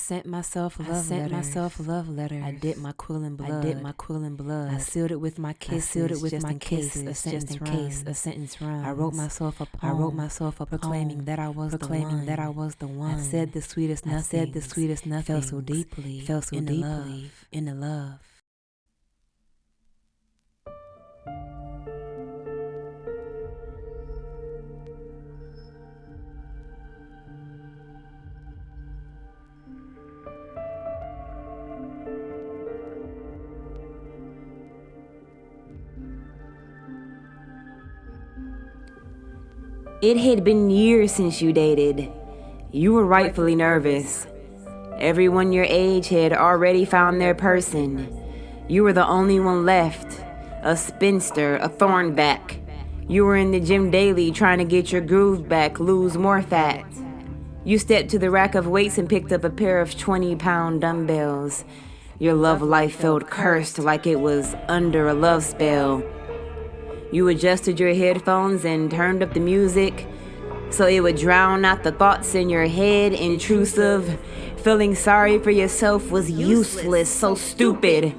sent myself a love letter. I dipped my quill in blood. I sealed it with my kisses. Just in case a sentence runs. I wrote myself a poem. Proclaiming that I was the one. I said the sweetest nothing. Felt so deeply in the love. It had been years since you dated. You were rightfully nervous. Everyone your age had already found their person. You were the only one left, a spinster, a thornback. You were in the gym daily trying to get your groove back, lose more fat. You stepped to the rack of weights and picked up a pair of 20-pound dumbbells. Your love life felt cursed like it was under a love spell. You adjusted your headphones and turned up the music so it would drown out the thoughts in your head, intrusive. Feeling sorry for yourself was useless, so stupid.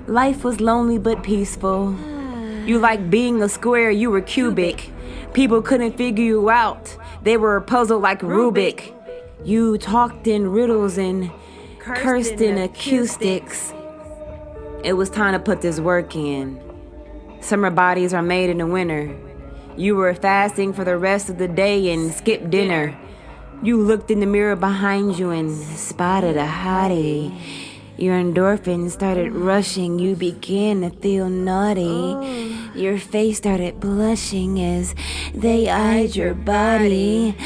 Life was lonely but peaceful. You liked being a square, you were cubic. People couldn't figure you out. They were puzzled like Rubik. You talked in riddles and cursed in acoustics. It was time to put this work in. Summer bodies are made in the winter. You were fasting for the rest of the day and skipped dinner. You looked in the mirror behind you and spotted a hottie. Your endorphins started rushing. You began to feel naughty. Your face started blushing as they eyed your body.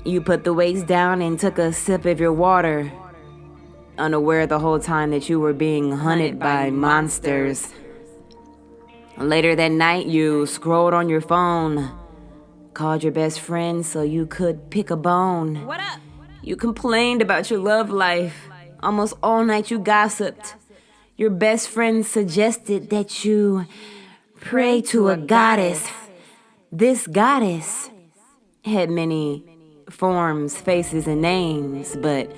You put the weights down and took a sip of your water, unaware the whole time that you were being hunted by monsters. Later that night, you scrolled on your phone, called your best friend so you could pick a bone. What up? You complained about your love life. Almost all night you gossiped. Your best friend suggested that you pray to a goddess. This goddess had many forms, faces, and names, but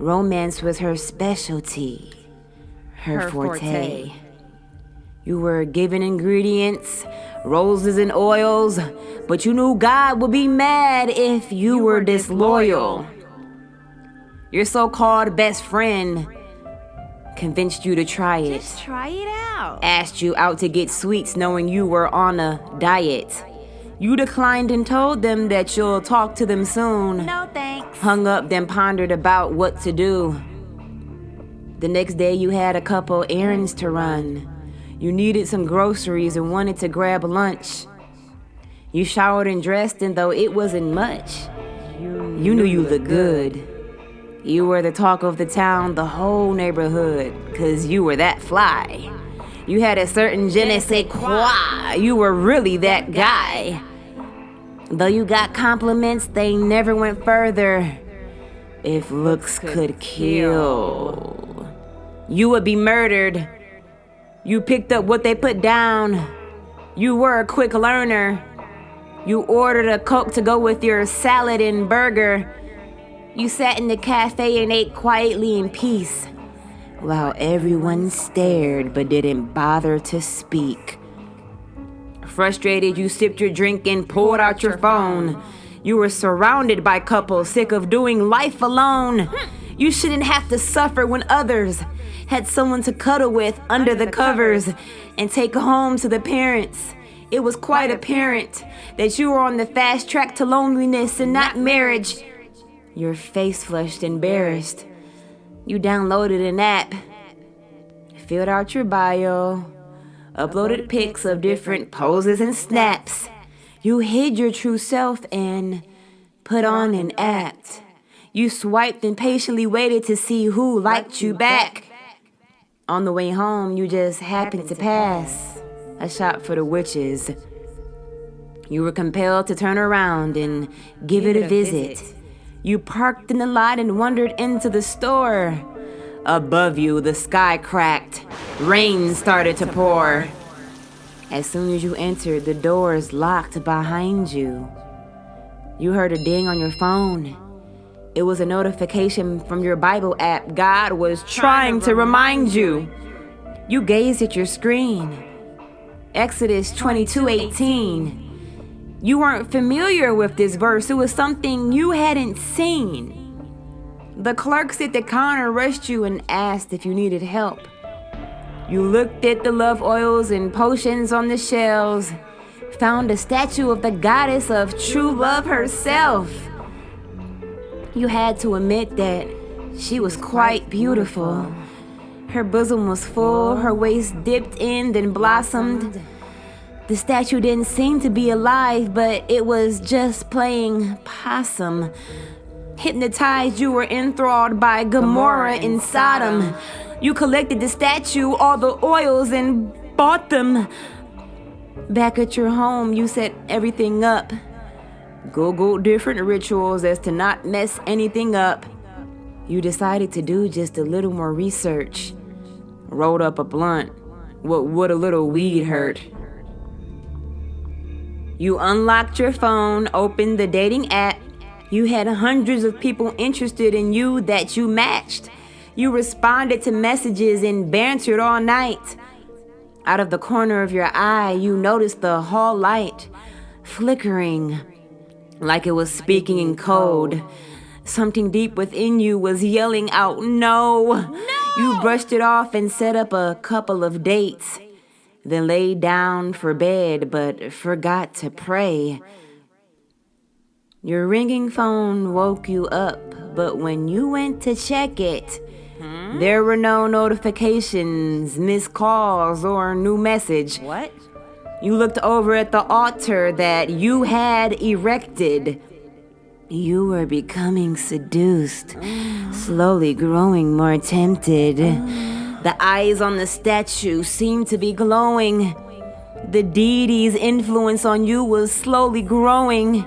romance was her specialty, her forte. You were given ingredients, roses and oils, but you knew God would be mad if you were disloyal. Your so-called best friend convinced you to try it. Just try it out. Asked you out to get sweets knowing you were on a diet. You declined and told them that you'll talk to them soon. No thanks. Hung up, then pondered about what to do. The next day you had a couple errands to run. You needed some groceries and wanted to grab lunch. You showered and dressed, and though it wasn't much, you knew you looked good. You were the talk of the town, the whole neighborhood, 'cause you were that fly. You had a certain je ne sais quoi. You were really that guy. Though you got compliments, they never went further. If looks could kill, you would be murdered. You picked up what they put down. You were a quick learner. You ordered a Coke to go with your salad and burger. You sat in the cafe and ate quietly in peace, while everyone stared but didn't bother to speak. Frustrated, you sipped your drink and pulled out your phone. You were surrounded by couples sick of doing life alone. You shouldn't have to suffer when others had someone to cuddle with under the covers and take home to the parents. It was quite apparent that you were on the fast track to loneliness and not marriage. Your face flushed, embarrassed. You downloaded an app, filled out your bio, uploaded pics of different poses and snaps. You hid your true self and put on an act. You swiped and patiently waited to see who liked you back. On the way home, you just happened to pass a shop for the witches. You were compelled to turn around and give it a visit. You parked in the lot and wandered into the store. Above you, the sky cracked. Rain started to pour. As soon as you entered, the doors locked behind you. You heard a ding on your phone. It was a notification from your Bible app. God was trying to remind you. You gazed at your screen. Exodus 22:18. You weren't familiar with this verse. It was something you hadn't seen. The clerks at the counter rushed you and asked if you needed help. You looked at the love oils and potions on the shelves, found a statue of the goddess of true love herself. You had to admit that she was quite beautiful. Her bosom was full, her waist dipped in, then blossomed. The statue didn't seem to be alive, but it was just playing possum. Hypnotized, you were enthralled by Gomorrah and Sodom. You collected the statue, all the oils, and bought them. Back at your home, you set everything up. Googled different rituals as to not mess anything up. You decided to do just a little more research. Rolled up a blunt. What would a little weed hurt? You unlocked your phone, opened the dating app. You had hundreds of people interested in you that you matched. You responded to messages and bantered all night. Out of the corner of your eye, you noticed the hall light flickering like it was speaking in code. Something deep within you was yelling out, no! You brushed it off and set up a couple of dates, then laid down for bed but forgot to pray. Your ringing phone woke you up, but when you went to check it, there were no notifications, missed calls, or new message. What? You looked over at the altar that you had erected. You were becoming seduced, slowly growing more tempted. The eyes on the statue seemed to be glowing. The deity's influence on you was slowly growing.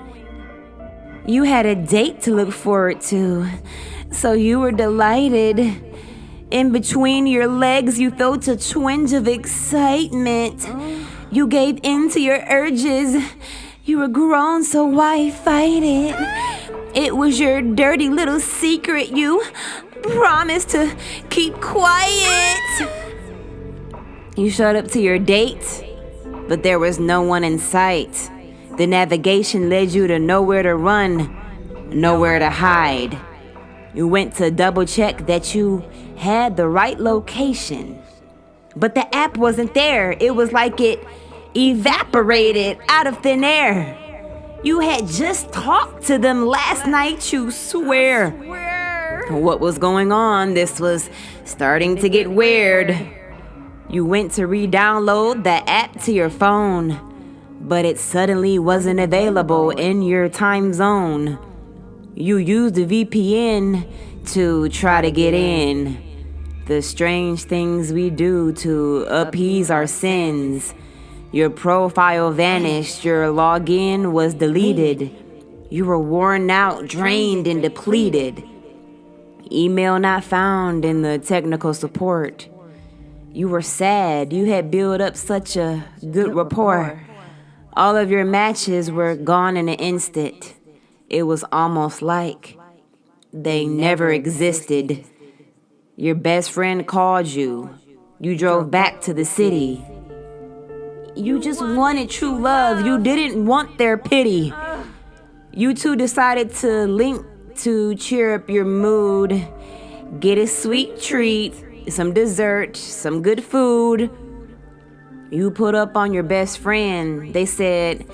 You had a date to look forward to, so you were delighted. In between your legs, you felt a twinge of excitement. You gave in to your urges. You were grown, so why fight it? It was your dirty little secret. You promised to keep quiet. You showed up to your date, but there was no one in sight. The navigation led you to nowhere to run, nowhere to hide. You went to double check that you had the right location, but the app wasn't there. It was like it evaporated out of thin air. You had just talked to them last night, you swear. What was going on? This was starting to get weird. You went to re-download the app to your phone, but it suddenly wasn't available in your time zone. You used a VPN to try to get in. The strange things we do to appease our sins. Your profile vanished, your login was deleted. You were worn out, drained, and depleted. Email not found in the technical support. You were sad. You had built up such a good rapport. All of your matches were gone in an instant. It was almost like they never existed. Your best friend called you. You drove back to the city. You just wanted true love. You didn't want their pity. You two decided to link to cheer up your mood. Get a sweet treat, some dessert, some good food. You put up on your best friend. They said,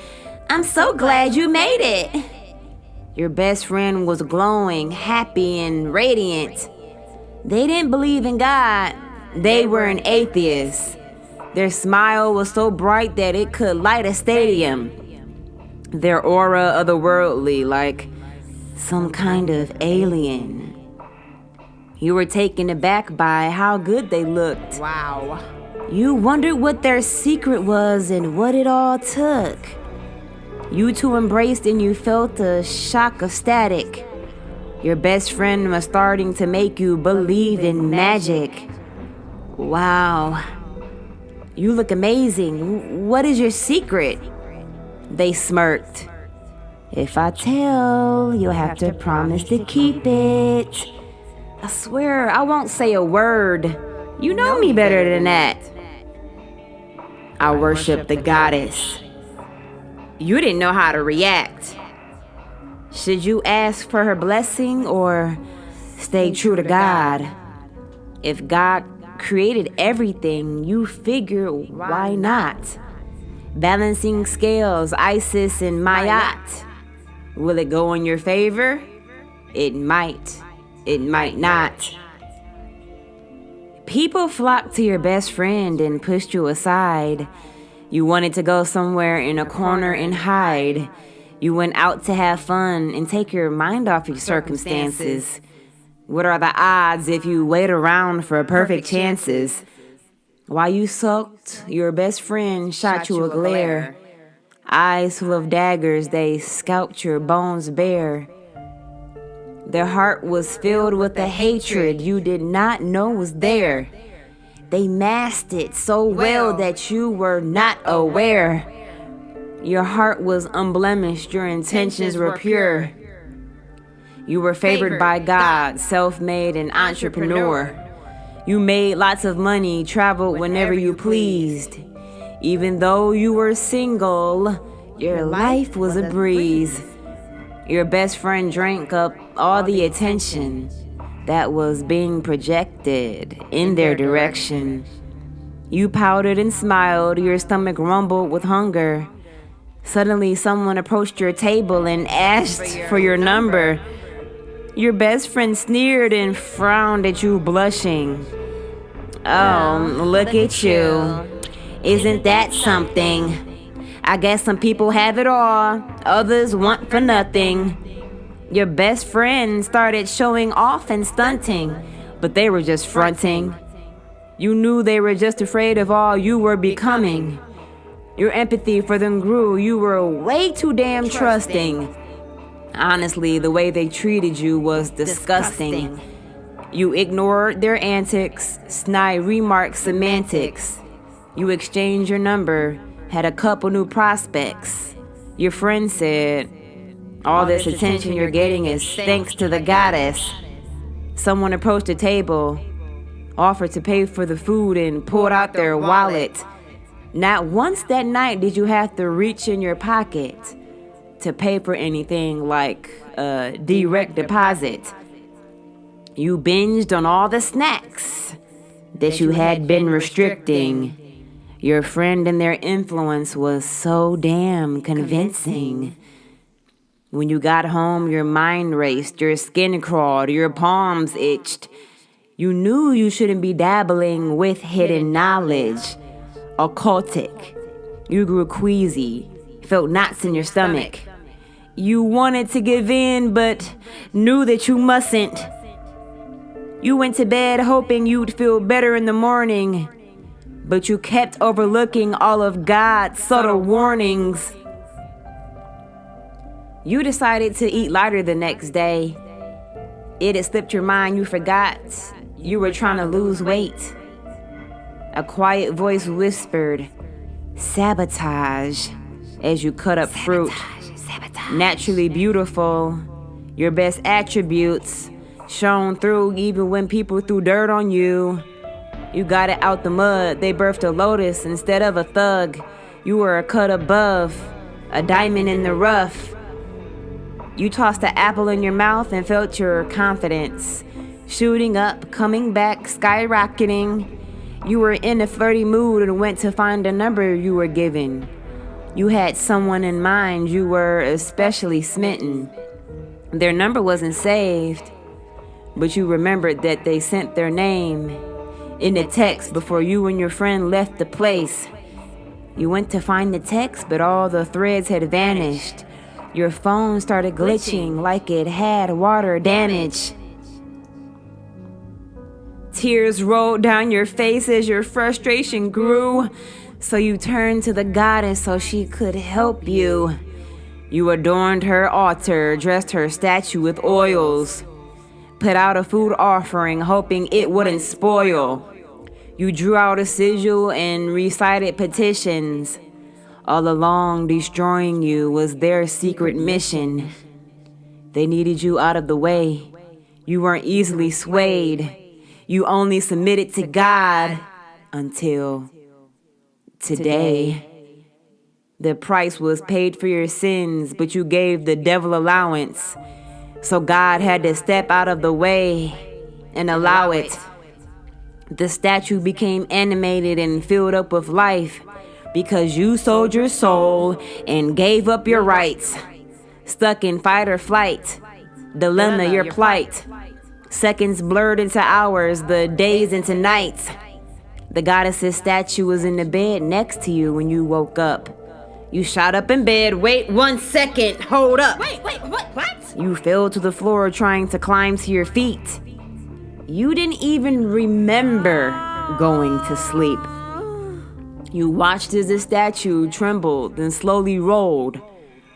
"I'm so glad you made it." Your best friend was glowing, happy, and radiant. They didn't believe in God. They were an atheist. Their smile was so bright that it could light a stadium. Their aura otherworldly, like some kind of alien. You were taken aback by how good they looked. Wow. You wondered what their secret was and what it all took. You two embraced and you felt a shock of static. Your best friend was starting to make you believe in magic. Wow. You look amazing. What is your secret? They smirked. If I tell, you'll have to promise to keep it. I swear I won't say a word. You know me better than that. I worship the goddess. You didn't know how to react. Should you ask for her blessing or stay true to God? If God created everything, you figure, why not? Balancing scales, Isis and Mayat. Will it go in your favor? It might. It might not. People flocked to your best friend and pushed you aside. You wanted to go somewhere in a corner and hide. You went out to have fun and take your mind off your circumstances. What are the odds if you wait around for perfect chances? While you sulked, your best friend shot you a glare. Eyes full of daggers, they scalped your bones bare. Their heart was filled with a hatred you did not know was there. They masked it so well that you were not aware. Your heart was unblemished, your intentions were pure. You were favored by God, self-made and entrepreneur. You made lots of money, traveled whenever you pleased. Even though you were single, your life was a breeze. Your best friend drank up all the attention that was being projected in their direction. You pouted and smiled, your stomach rumbled with hunger. Suddenly someone approached your table and asked for your number. Your best friend sneered and frowned at you, blushing. Oh, look at you. Isn't that something? I guess some people have it all, others want for nothing. Your best friend started showing off and stunting, but they were just fronting. You knew they were just afraid of all you were becoming. Your empathy for them grew, you were way too damn trusting. Honestly, the way they treated you was disgusting. You ignored their antics, snide remarks, semantics. You exchanged your number, had a couple new prospects. Your friend said, all this attention you're getting is thanks to the goddess. Someone approached the table, offered to pay for the food and pulled out their wallet. Not once that night did you have to reach in your pocket to pay for anything like a direct deposit. You binged on all the snacks that you had been restricting. Your friend and their influence was so damn convincing. When you got home, your mind raced, your skin crawled, your palms itched. You knew you shouldn't be dabbling with hidden knowledge. Occultic. You grew queasy, felt knots in your stomach. You wanted to give in, but knew that you mustn't. You went to bed hoping you'd feel better in the morning, but you kept overlooking all of God's subtle warnings. You decided to eat lighter the next day. It had slipped your mind, you forgot you were trying to lose weight. A quiet voice whispered, sabotage, as you cut up fruit. Naturally beautiful, your best attributes shone through even when people threw dirt on you. You got it out the mud, they birthed a lotus instead of a thug. You were a cut above, a diamond in the rough. You tossed the apple in your mouth and felt your confidence shooting up, coming back, skyrocketing. You were in a flirty mood and went to find a number you were given. You had someone in mind you were especially smitten. Their number wasn't saved, but you remembered that they sent their name in the text before you and your friend left the place. You went to find the text, but all the threads had vanished. Your phone started glitching like it had water damage. Tears rolled down your face as your frustration grew. So you turned to the goddess so she could help you. You adorned her altar, dressed her statue with oils, put out a food offering, hoping it wouldn't spoil. You drew out a sigil and recited petitions, All along, destroying you was their secret mission. They needed you out of the way. You weren't easily swayed. You only submitted to God until today. The price was paid for your sins, but you gave the devil allowance. So God had to step out of the way and allow it. The statue became animated and filled up with life because you sold your soul and gave up your rights. Stuck in fight or flight, dilemma, your plight. Seconds blurred into hours, the days into nights. The goddess's statue was in the bed next to you when you woke up. You shot up in bed. Wait 1 second. Hold up. Wait, what? You fell to the floor trying to climb to your feet. You didn't even remember going to sleep. You watched as the statue trembled and slowly rolled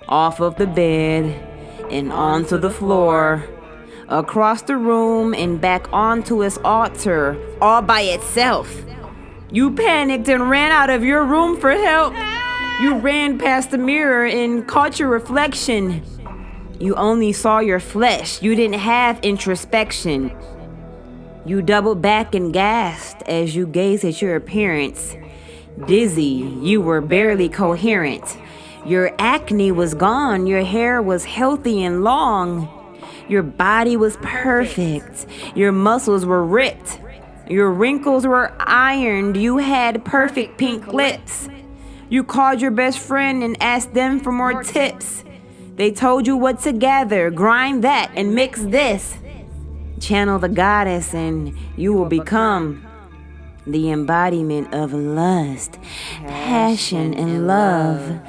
off of the bed and onto the floor, across the room and back onto its altar, all by itself. You panicked and ran out of your room for help. You ran past the mirror and caught your reflection. You only saw your flesh. You didn't have introspection. You doubled back and gasped as you gazed at your appearance. Dizzy, you were barely coherent. Your acne was gone. Your hair was healthy and long. Your body was perfect. Your muscles were ripped. Your wrinkles were ironed. You had perfect pink lips. You called your best friend and asked them for more tips. They told you what to gather, grind that, and mix this. Channel the goddess and you will become the embodiment of lust, passion, and love.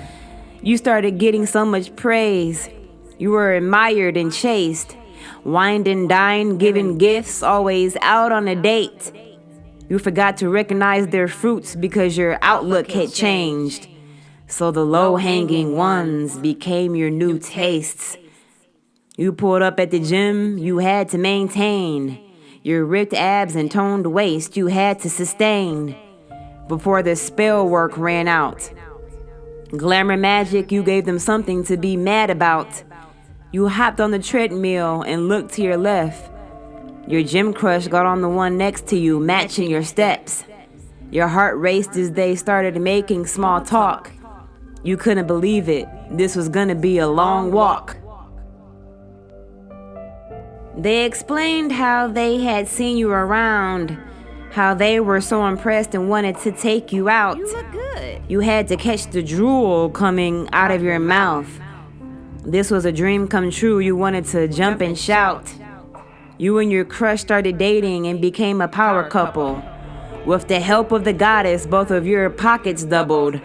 You started getting so much praise. You were admired and chased. Wined and dined, giving gifts, always out on a date. You forgot to recognize their fruits because your outlook had changed. So the low-hanging ones became your new tastes. You pulled up at the gym, you had to maintain. Your ripped abs and toned waist you had to sustain before the spell work ran out. Glamour magic, you gave them something to be mad about. You hopped on the treadmill and looked to your left. Your gym crush got on the one next to you, matching your steps. Your heart raced as they started making small talk. You couldn't believe it. This was gonna be a long walk. They explained how they had seen you around, how they were so impressed and wanted to take you out. You look good. You had to catch the drool coming out of your mouth. This was a dream come true. You wanted to jump and shout. You and your crush started dating and became a power couple. With the help of the goddess, both of your pockets doubled.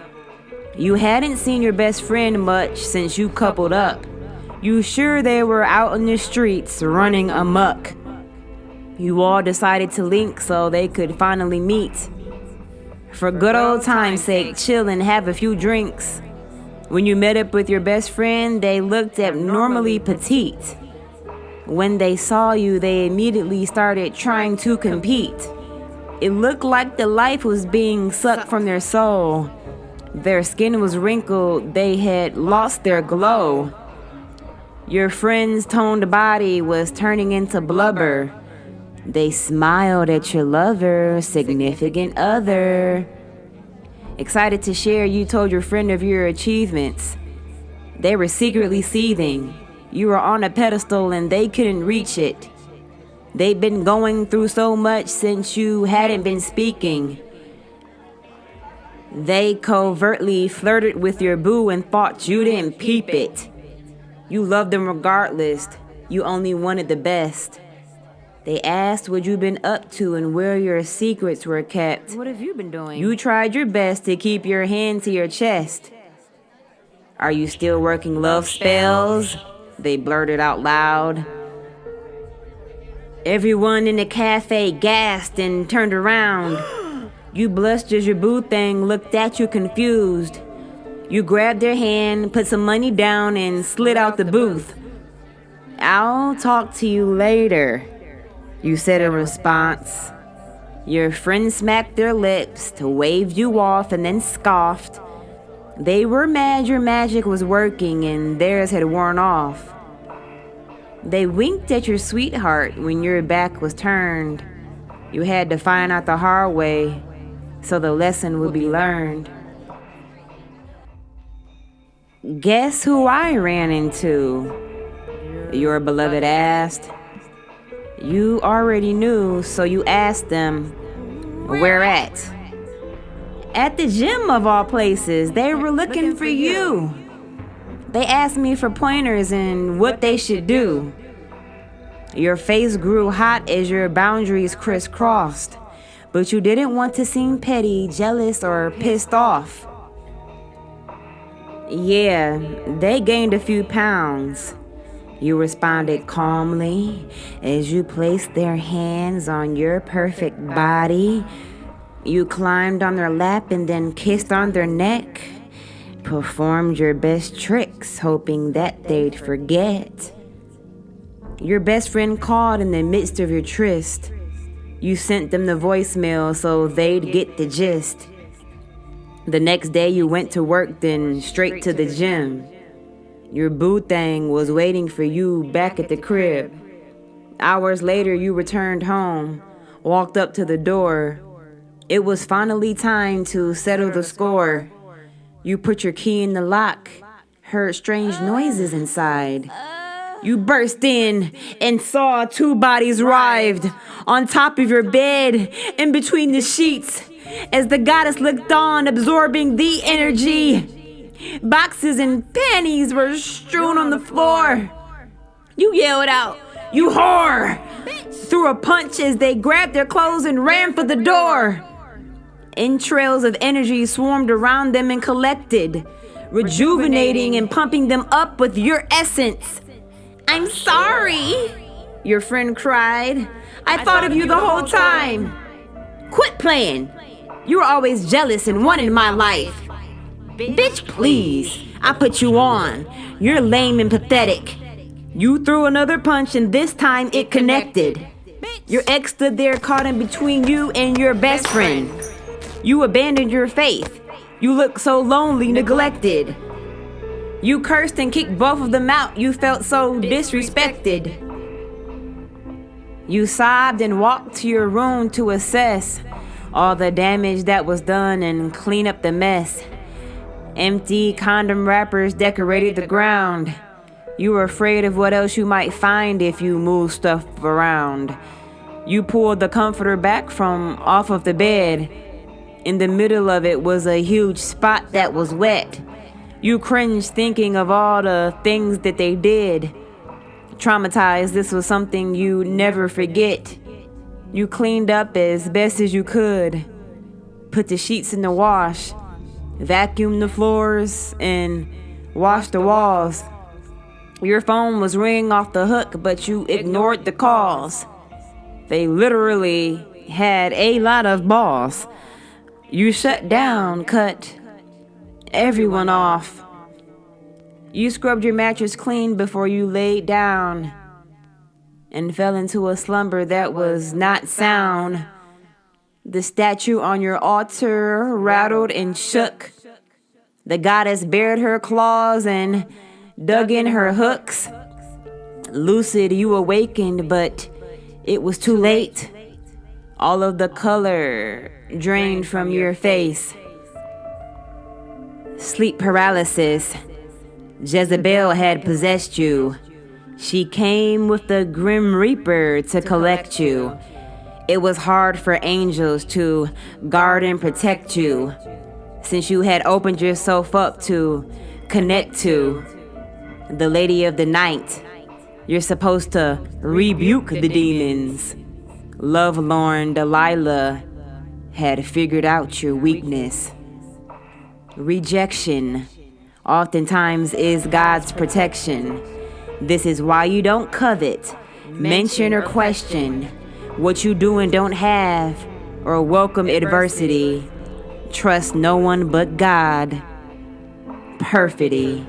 You hadn't seen your best friend much since you coupled up. You sure they were out in the streets running amok. You all decided to link so they could finally meet. For good old time's sake, chill and have a few drinks. When you met up with your best friend, they looked abnormally petite. When they saw you, they immediately started trying to compete. It looked like the life was being sucked from their soul. Their skin was wrinkled, they had lost their glow. Your friend's toned body was turning into blubber. They smiled at your lover, significant other. Excited to share, you told your friend of your achievements. They were secretly seething. You were on a pedestal and they couldn't reach it. They'd been going through so much since you hadn't been speaking. They covertly flirted with your boo and thought you didn't peep it. You loved them regardless. You only wanted the best. They asked what you'd been up to and where your secrets were kept. What have you been doing? You tried your best to keep your hand to your chest. Are you still working love spells? They blurted out loud. Everyone in the cafe gasped and turned around. You blushed as your boo thing looked at you confused. You grabbed their hand, put some money down, and slid out the booth. I'll talk to you later, you said in response. Your friend smacked their lips to wave you off and then scoffed. They were mad your magic was working and theirs had worn off. They winked at your sweetheart when your back was turned. You had to find out the hard way so the lesson would be learned. Guess who I ran into? Your beloved asked. You already knew, so you asked them, where at? At the gym of all places. They were looking for you. They asked me for pointers and what they should do. Your face grew hot as your boundaries crisscrossed, but you didn't want to seem petty, jealous, or pissed off. Yeah, they gained a few pounds. You responded calmly as you placed their hands on your perfect body. You climbed on their lap and then kissed on their neck. Performed your best tricks, hoping that they'd forget. Your best friend called in the midst of your tryst. You sent them the voicemail so they'd get the gist. The next day you went to work, then straight to the gym. Your boo thing was waiting for you back at the crib. Hours later you returned home, walked up to the door. It was finally time to settle the score. You put your key in the lock, heard strange noises inside. You burst in and saw 2 bodies writhed on top of your bed, in between the sheets, as the goddess looked on, absorbing the energy. Boxes and panties were strewn on the floor. You yelled out, "You whore!" threw a punch as they grabbed their clothes and ran for the door. Entrails of energy swarmed around them and collected, rejuvenating and pumping them up with your essence. "I'm sorry," your friend cried. "I thought of you the whole time." "Quit playing. You were always jealous and wanted my life." "Bitch, please. I put you on. You're lame and pathetic." You threw another punch and this time it connected. Your ex stood there caught in between you and your best friend. You abandoned your faith. You looked so lonely, neglected. You cursed and kicked both of them out. You felt so disrespected. You sobbed and walked to your room to assess all the damage that was done and clean up the mess. Empty condom wrappers decorated the ground. You were afraid of what else you might find if you moved stuff around. You pulled the comforter back from off of the bed. In the middle of it was a huge spot that was wet. You cringed thinking of all the things that they did. Traumatized, this was something you never forget. You cleaned up as best as you could. Put the sheets in the wash. Vacuumed the floors and washed the walls. Your phone was ringing off the hook, but you ignored the calls. They literally had a lot of balls. You shut down, cut everyone off. You scrubbed your mattress clean before you laid down and fell into a slumber that was not sound. The statue on your altar rattled and shook. The goddess bared her claws and dug in her hooks. Lucid, you awakened, but it was too late. All of the color drained from your face. Sleep paralysis. Jezebel had possessed you. She came with the Grim Reaper to collect you. It was hard for angels to guard and protect you, since you had opened yourself up to connect to the Lady of the Night. You're supposed to rebuke the demons. Lovelorn Delilah had figured out your weakness. Rejection oftentimes is God's protection. This is why you don't covet, mention, or question what you do and don't have, or welcome adversity. Trust no one but God. Perfidy.